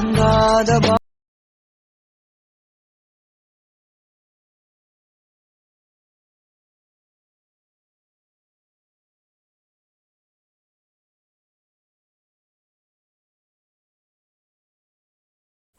தாங்காத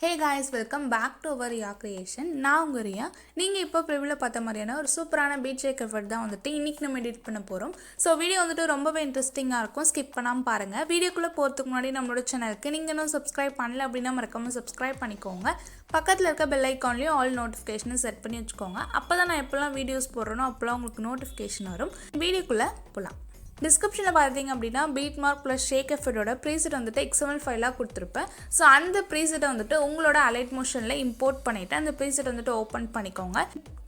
Hey guys, welcome back to our Riya creation. நான் உங்க ரியா. நீங்க இப்போ ப்ரிவியூல பார்த்த மாதிரியான ஒரு சூப்பரான பீச் ஷேக் எஃபர்ட் தான் வந்துட்டு இன்னைக்கு நம்ம எடிட் பண்ண போறோம். ஸோ வீடியோ வந்துட்டு ரொம்பவே இன்ட்ரெஸ்டிங்காக இருக்கும். ஸ்கிப் பண்ணாமல் பாருங்க. வீடியோக்குள்ளே போகிறதுக்கு முன்னாடி நம்மளோட சேனலுக்கு நீங்கள் இன்னும் சப்ஸ்கிரைப் பண்ணல அப்படின்னா மறக்காம சப்ஸ்கிரைப் பண்ணிக்கோங்க. பக்கத்தில் இருக்க பெல் ஐக்கான்லேயும் ஆல் நோட்டிஃபிகேஷனை செட் பண்ணி வச்சுக்கோங்க. அப்போ தான் நான் எப்போல்லாம் வீடியோஸ் போடுறேனோ அப்போல்லாம் உங்களுக்கு நோட்டிஃபிகேஷன் வரும். வீடியோக்குள்ளே போகலாம். டிஸ்கிரிப்ஷனில் பார்த்தீங்க அப்படின்னா பீட் மார்க் ப்ளஸ் ஷேக் எஃபர்ட்டோட ப்ரீசெட் வந்துட்டு XML ஃபைலாக கொடுத்துருப்பேன். ஸோ அந்த ப்ரீசெட்டை வந்துட்டு உங்களோட அலைட் மோஷனில் இம்போர்ட் பண்ணிவிட்டு அந்த ப்ரீசெட் வந்துட்டு ஓப்பன் பண்ணிக்கோங்க.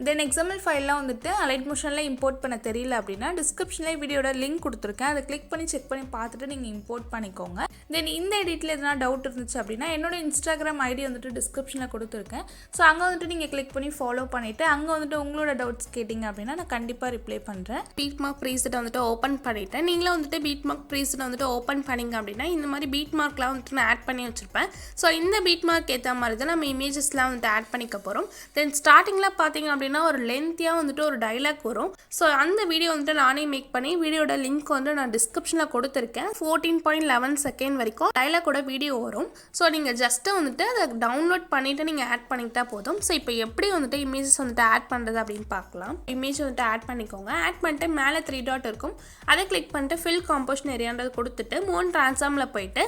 தென் XML ஃபைல்லாம் வந்துட்டு அலைட் மோஷனில் இம்போர்ட் பண்ண தெரியல அப்படின்னா டிஸ்கிரிப்ஷனில் வீடியோட லிங்க் கொடுத்துருக்கேன். அதை கிளிக் பண்ணி செக் பண்ணி பார்த்துட்டு நீங்கள் இம்போர்ட் பண்ணிக்கோங்க. தென் இந்த எடிட்டில் எதனா டவுட் இருந்துச்சு அப்படின்னா என்னோட இன்ஸ்டாகிராம் ஐடி வந்துட்டு டிஸ்கிரிப்ஷனில் கொடுத்துருக்கேன். ஸோ அங்கே வந்துட்டு நீங்கள் கிளிக் பண்ணி ஃபாலோ பண்ணிவிட்டு அங்கே வந்துட்டு உங்களோட டவுட்ஸ் கேட்டிங்க அப்படின்னா நான் கண்டிப்பாக ரிப்ளை பண்ணுறேன். பீட் மார்க் ப்ரீசெட்டை வந்துட்டு ஓப்பன் பண்ணிவிட்டு நீங்களும் வந்துட்டு பீட் மார்க் ப்ரீசெட் வந்துட்டு ஓப்பன் பண்ணிங்க அப்படின்னா இந்த மாதிரி பீட் மார்க்லாம் வந்துட்டு நான் ஆட் பண்ணி வச்சுருப்பேன். ஸோ இந்த பீட் மார்க் ஏற்ற மாதிரி தான் நம்ம இமேஜஸ்லாம் வந்துட்டு ஆட் பண்ணிக்க போகிறோம். தென் ஸ்டார்டிங்கில் பார்த்தீங்க அப்படின்னா ஒரு லென்த்தியாக வந்துட்டு ஒரு டைலாக் வரும். ஸோ அந்த வீடியோ வந்துட்டு நானே மேக் பண்ணி வீடியோட லிங்க் வந்து நான் டிஸ்கிரிப்ஷனில் கொடுத்துருக்கேன். 14.11 செகண்ட் வரைக்கும் டைலாக்கோட வீடியோ வரும். ஸோ நீங்கள் ஜஸ்ட்டு வந்துட்டு அதை டவுன்லோட் பண்ணிவிட்டு நீங்கள் ஆட் பண்ணிக்கிட்டா போதும். ஸோ இப்போ எப்படி வந்துட்டு இமேஜஸ் வந்துட்டு ஆட் பண்ணுறது அப்படின்னு பார்க்கலாம். இமேஜ் வந்துட்டு ஆட் பண்ணிக்கோங்க. ஆட் பண்ணிட்டு மேலே 3 டாட் இருக்கும். அதை கிளிக் பண்ணிட்டு ஃபில் காம்போசிஷன் ஏரியான்றது கொடுத்துட்டு மோன் ட்ரான்ஸ்ஃபார்மில் போயிட்டு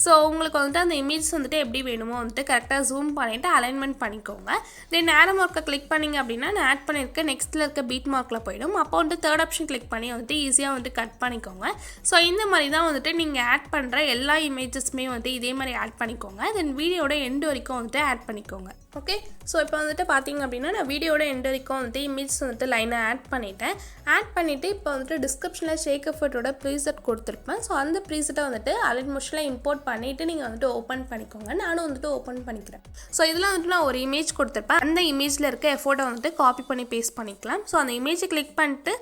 ஸோ உங்களுக்கு வந்துட்டு அந்த இமேஜஸ் வந்துட்டு எப்படி வேணுமோ வந்துட்டு கரெக்டாக ஜூம் பண்ணிவிட்டு அலைன்மெண்ட் பண்ணிக்கோங்க. தென் ஆரோ மார்க்கை கிளிக் பண்ணிங்க அப்படின்னா நான் ஆட் பண்ணியிருக்க நெக்ஸ்ட்டில் இருக்க பீட் மார்க்கில் போயிடும். அப்போ வந்துட்டு தேர்ட் ஆப்ஷன் கிளிக் பண்ணி வந்துட்டு ஈஸியாக வந்துட்டு கட் பண்ணிக்கோங்க. ஸோ இந்த மாதிரி தான் வந்துட்டு நீங்கள் ஆட் பண்ணுற எல்லா இமேஜஸ்மே வந்துட்டு இதே மாதிரி ஆட் பண்ணிக்கோங்க. தென் வீடியோட எண்டு வரைக்கும் வந்துட்டு ஆட் பண்ணிக்கோங்க. ஓகே, ஸோ இப்போ வந்துட்டு பார்த்தீங்க அப்படின்னா நான் வீடியோட எண்டு வரைக்கும் வந்துட்டு இமேஜஸ் வந்துட்டு லைனாக ஆட் பண்ணிவிட்டேன். ஆட் பண்ணிவிட்டு இப்போ வந்துட்டு டிஸ்கிரிப்ஷனில் ஷேக் எஃபர்ட்டோட ப்ரீசெட் கொடுத்துருப்பேன். ஸோ அந்த ப்ரீசெட்டை வந்துட்டு அலைட் மோஷனில் இம்போர்ட் பண்ணிவிட்டு நீங்கள் வந்துட்டு ஓப்பன் பண்ணிக்கோங்க. நானும் வந்துட்டு ஓப்பன் பண்ணிக்கிறேன். ஸோ இதில் வந்துட்டு நான் ஒரு இமேஜ் கொடுத்துருப்பேன். அந்த இமேஜில் இருக்க எஃபோர்ட்டை வந்துட்டு காப்பி பண்ணி பேஸ்ட் பண்ணிக்கலாம். ஸோ அந்த இமேஜை கிளிக் பண்ணிட்டு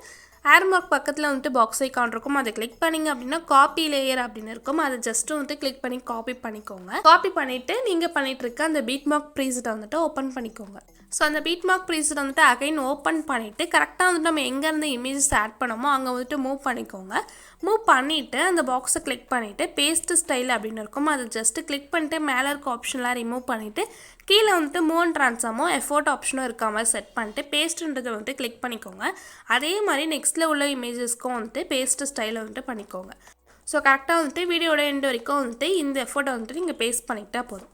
ஏர் மார்க் பக்கத்தில் வந்துட்டு பாக்ஸ் ஐக்கான் இருக்கும். அதை கிளிக் பண்ணிங்க அப்படின்னா காப்பி லேயர் அப்படின்னு இருக்கும். அதை ஜஸ்ட்டு வந்துட்டு கிளிக் பண்ணி காப்பி பண்ணிக்கோங்க. காப்பி பண்ணிவிட்டு நீங்கள் பண்ணிகிட்டு இருக்க அந்த பீட் மார்க் ப்ரீசெட்டை வந்துட்டு ஓப்பன் பண்ணிக்கோங்க. ஸோ அந்த பீட் மார்க் ப்ரீசெட் வந்துட்டு அகைன் ஓப்பன் பண்ணிவிட்டு கரெக்டாக வந்துட்டு நம்ம எங்கேருந்து இமேஜஸ் ஆட் பண்ணமோ அங்கே வந்துட்டு மூவ் பண்ணிக்கோங்க. மூவ் பண்ணிவிட்டு அந்த பாக்ஸை கிளிக் பண்ணிவிட்டு பேஸ்ட் ஸ்டைல் அப்படின்னு இருக்கும். அதை ஜஸ்ட்டு கிளிக் பண்ணிட்டு மேலே இருக்க ஆப்ஷன்லாம் ரிமூவ் பண்ணிவிட்டு கீழே வந்துட்டு மூவ் ட்ரான்ஸ்ஃபார்மோ எஃபோர்ட் ஆப்ஷனும் இருக்க மாதிரி செட் பண்ணிட்டு பேஸ்ட்டுன்றதை வந்துட்டு கிளிக் பண்ணிக்கோங்க. அதே மாதிரி நெக்ஸ்ட்டில் உள்ள இமேஜஸ்க்கும் வந்துட்டு பேஸ்ட் ஸ்டைலை வந்துட்டு பண்ணிக்கோங்க. ஸோ கரெக்டாக வந்துட்டு வீடியோட எண்டு வரைக்கும் வந்துட்டு இந்த எஃபோர்ட்டை வந்துட்டு நீங்கள் பேஸ்ட் பண்ணிக்கிட்டா போதும்.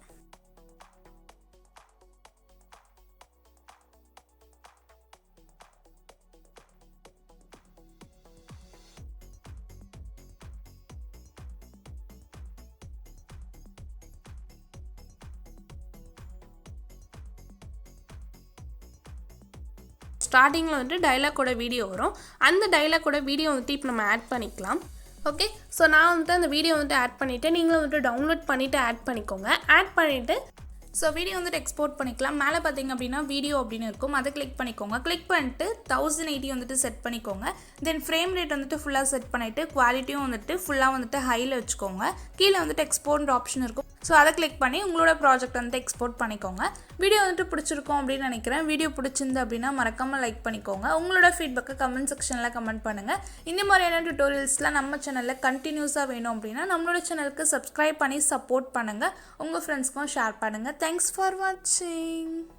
ஸ்டார்டிங்கில் வந்துட்டு டைலாக்கோட வீடியோ வரும். அந்த டைலாக்கோட வீடியோ வந்துட்டு இப்போ நம்ம ஆட் பண்ணிக்கலாம். ஓகே, ஸோ நான் வந்துட்டு அந்த வீடியோ வந்துட்டு ஆட் பண்ணிவிட்டு நீங்களும் வந்துட்டு டவுன்லோட் பண்ணிவிட்டு ஆட் பண்ணிக்கோங்க. ஆட் பண்ணிவிட்டு ஸோ வீடியோ வந்துட்டு எக்ஸ்போர்ட் பண்ணிக்கலாம். மேலே பார்த்தீங்க அப்படின்னா வீடியோ அப்படின்னு இருக்கும். அதை கிளிக் பண்ணிக்கோங்க. கிளிக் பண்ணிட்டு 1080 வந்துட்டு செட் பண்ணிக்கோங்க. தென் ஃப்ரேம் ரேட் வந்துட்டு ஃபுல்லாக செட் பண்ணிவிட்டு குவாலிட்டியும் வந்துட்டு ஃபுல்லாக வந்துட்டு ஹையில் வச்சுக்கோங்க. கீழே வந்துட்டு எக்ஸ்போர்ட் ஆப்ஷன் இருக்கும். ஸோ அதை கிளிக் பண்ணி உங்களோட ப்ராஜெக்ட் வந்துட்டு எக்ஸ்போர்ட் பண்ணிக்கோங்க. வீடியோ வந்துட்டு பிடிச்சிருக்கும் அப்படின்னு நினைக்கிறேன். வீடியோ பிடிச்சிருந்து அப்படின்னா மறக்காமல் லைக் பண்ணிக்கோங்க. உங்களோட ஃபீட்பேக்கை கமெண்ட் செக்ஷனில் கமெண்ட் பண்ணுங்கள். இந்த மாதிரியான டியூட்டோரியல்ஸ்லாம் நம்ம சேனலில் கண்டினியூஸாக வேணும் அப்படின்னா நம்மளோட சேனலுக்கு சப்ஸ்கிரைப் பண்ணி சப்போர்ட் பண்ணுங்கள். உங்கள் ஃப்ரெண்ட்ஸ்க்கும் ஷேர் பண்ணுங்கள். Thanks for watching.